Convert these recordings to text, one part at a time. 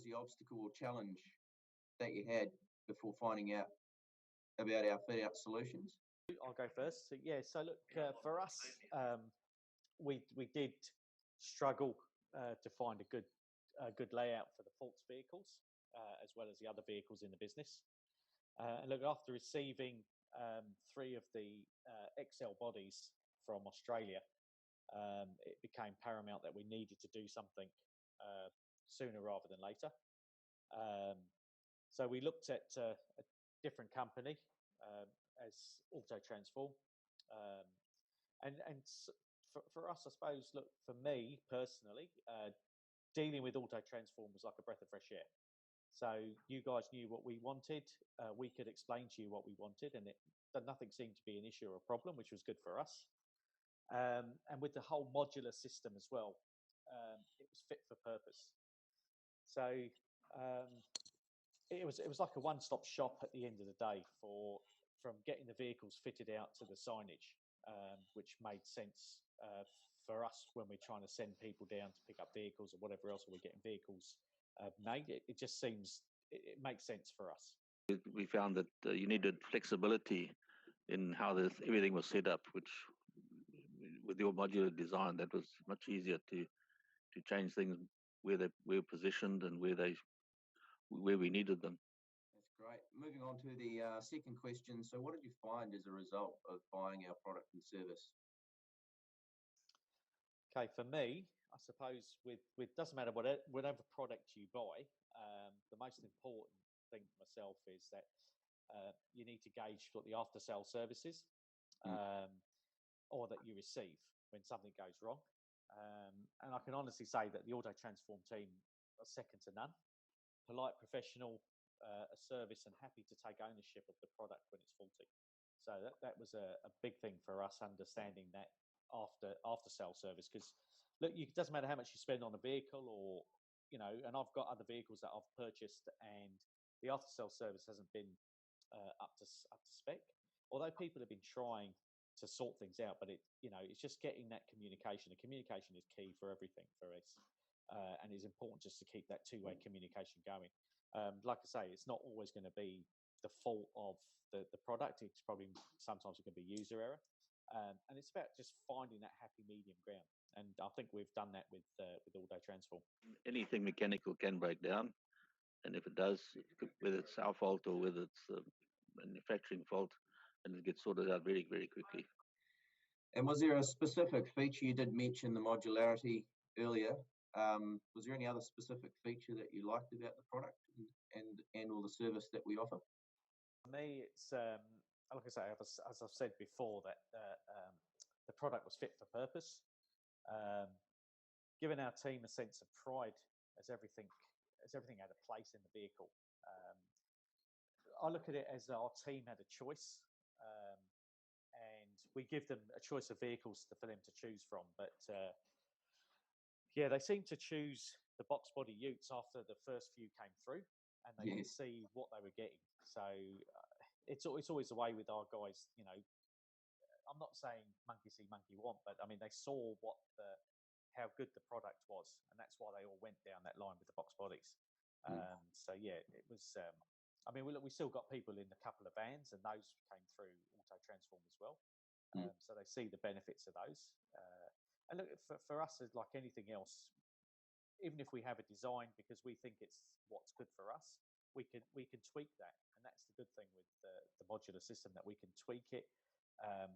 was the obstacle or challenge that you had before finding out about our fit out solutions? I'll go first. So, yeah, so look, for us, we did struggle to find a good layout for the Faults vehicles, as well as the other vehicles in the business. And look, after receiving 3 of the XL bodies from Australia, it became paramount that we needed to do something sooner rather than later. So we looked at a different company as Auto Transform, and for us, I suppose, look, for me personally, dealing with Auto Transform was like a breath of fresh air. So you guys knew what we wanted. We could explain to you what we wanted, and nothing seemed to be an issue or a problem, which was good for us. And with the whole modular system as well, it was fit for purpose. So it was like a one-stop shop at the end of the day from getting the vehicles fitted out to the signage, which made sense for us when we're trying to send people down to pick up vehicles or whatever else, or we're getting vehicles made. It just seems it makes sense for us. We found that you needed flexibility in how everything was set up, which with your modular design, that was much easier to change things where they were positioned and where we needed them. That's great. Moving on to the second question. So what did you find as a result of buying our product and service? Okay, for me, I suppose with doesn't matter whatever product you buy, the most important thing for myself is that you need to gauge what the after sale services or that you receive when something goes wrong. And I can honestly say that the Auto Transform team are second to none. Polite, professional, a service, and happy to take ownership of the product when it's faulty. So that was a big thing for us, understanding that after sale service. Because look, it doesn't matter how much you spend on a vehicle, or and I've got other vehicles that I've purchased, and the after sale service hasn't been up to spec. Although people have been trying to sort things out, but it's just getting that communication. The communication is key for everything for us, and it's important just to keep that two-way communication going. Like I say, it's not always going to be the fault of the product. It's probably sometimes it can be user error, and it's about just finding that happy medium ground. And I think we've done that with Auto Transform. Anything mechanical can break down, and if it does, whether it's our fault or whether it's a manufacturing fault, and it gets sorted out very, very quickly. And was there a specific feature? You did mention the modularity earlier. Was there any other specific feature that you liked about the product and or the service that we offer? For me, it's like I say, as I've said before, that the product was fit for purpose, giving our team a sense of pride as everything had a place in the vehicle. I look at it as our team had a choice, and we give them a choice of vehicles for them to choose from. But yeah, they seemed to choose the box body utes after the first few came through, and they could see what they were getting. So it's always the way with our guys. I'm not saying monkey see, monkey want, but I mean they saw how good the product was, and that's why they all went down that line with the box bodies. So yeah, it was. I mean, we still got people in a couple of vans, and those came through Auto Transform as well. So they see the benefits of those. And look, for us, as like anything else, even if we have a design because we think it's what's good for us, we can tweak that, and that's the good thing with the modular system, that we can tweak it. And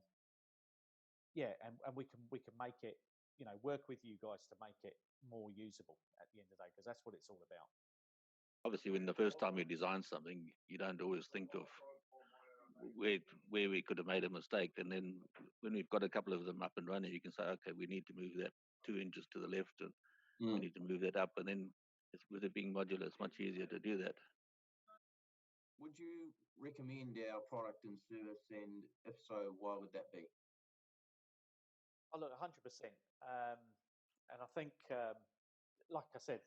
we can make it, work with you guys to make it more usable at the end of the day, because that's what it's all about. Obviously, when the first time you design something, you don't always think of where we could have made a mistake, and then when we've got a couple of them up and running, you can say, okay, we need to move that 2 inches to the left, and we need to move that up, and then with it being modular, it's much easier to do that. Would you recommend our product and service, and if so, why would that be? Oh, look, 100%. And I think, like I said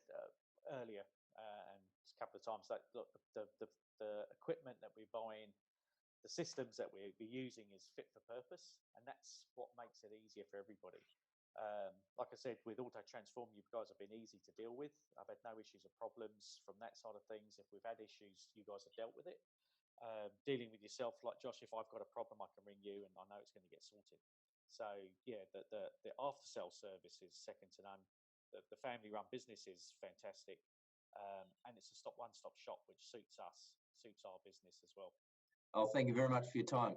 earlier, and a couple of times, that look, the equipment that we're buying, the systems that we're using is fit for purpose, and that's what makes it easier for everybody. Like I said, with Auto Transform, you guys have been easy to deal with. I've had no issues or problems from that side of things. If we've had issues, you guys have dealt with it. Dealing with yourself, like Josh, if I've got a problem, I can ring you and I know it's going to get sorted. So yeah, the after sale service is second to none. The family run business is fantastic, and it's a one stop shop which suits us, suits our business as well. Oh, thank you very much for your time.